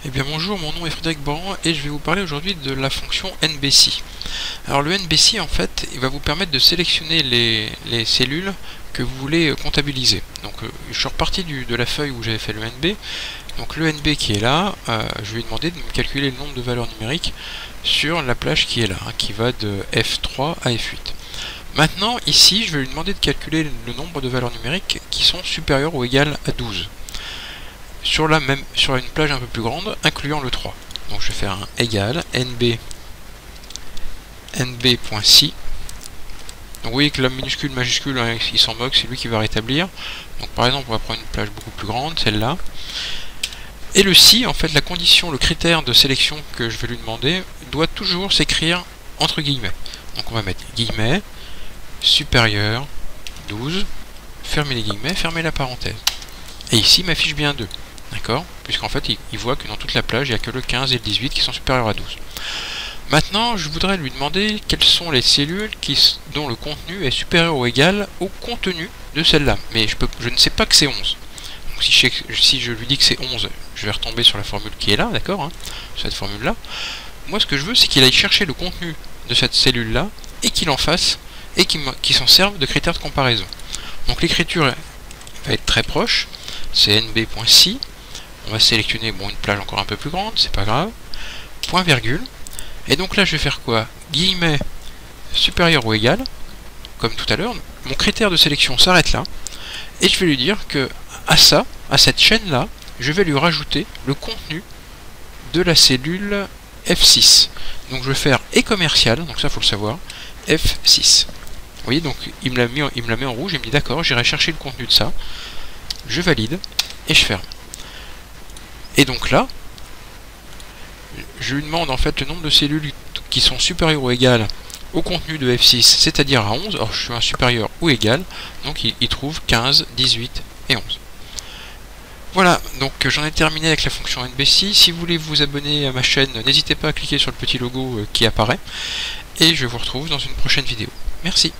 Eh bien bonjour, mon nom est Frédéric Boran et je vais vous parler aujourd'hui de la fonction NBC. Alors le NBC en fait, il va vous permettre de sélectionner les cellules que vous voulez comptabiliser. Donc je suis reparti de la feuille où j'avais fait le NB. Donc le NB qui est là, je vais lui demander de me calculer le nombre de valeurs numériques sur la plage qui est là, qui va de F3 à F8. Maintenant ici, je vais lui demander de calculer le nombre de valeurs numériques qui sont supérieures ou égales à 12. Sur une plage un peu plus grande, incluant le 3. Donc je vais faire un égal nb.si. Donc vous voyez que la minuscule, majuscule, hein, il s'en moque, c'est lui qui va rétablir. Donc par exemple, on va prendre une plage beaucoup plus grande, celle-là. Et le si, en fait, la condition, le critère de sélection que je vais lui demander, doit toujours s'écrire entre guillemets. Donc on va mettre guillemets, supérieur, 12, fermez les guillemets, fermez la parenthèse. Et ici, il m'affiche bien 2. D'accord? Puisqu'en fait, il voit que dans toute la plage, il n'y a que le 15 et le 18 qui sont supérieurs à 12. Maintenant, je voudrais lui demander quelles sont les cellules dont le contenu est supérieur ou égal au contenu de celle-là. Mais je ne sais pas que c'est 11. Donc si je lui dis que c'est 11, je vais retomber sur la formule qui est là, d'accord, hein, cette formule-là. Moi, ce que je veux, c'est qu'il aille chercher le contenu de cette cellule-là et qu'il en fasse et qu'il s'en serve de critère de comparaison. Donc l'écriture va être très proche. C'est nb.si. On va sélectionner une plage encore un peu plus grande, c'est pas grave. Point virgule. Et donc là, je vais faire quoi? Guillemets supérieur ou égal, comme tout à l'heure. Mon critère de sélection s'arrête là. Et je vais lui dire que à cette chaîne-là, je vais lui rajouter le contenu de la cellule F6. Donc je vais faire et commercial, donc ça faut le savoir, F6. Vous voyez, donc il me la met en rouge, il me dit d'accord, j'irai chercher le contenu de ça. Je valide et je ferme. Et donc là, je lui demande en fait le nombre de cellules qui sont supérieures ou égales au contenu de F6, c'est-à-dire à 11. Alors je suis un supérieur ou égal, donc il trouve 15, 18 et 11. Voilà, donc j'en ai terminé avec la fonction NBC. Si vous voulez vous abonner à ma chaîne, n'hésitez pas à cliquer sur le petit logo qui apparaît. Et je vous retrouve dans une prochaine vidéo. Merci.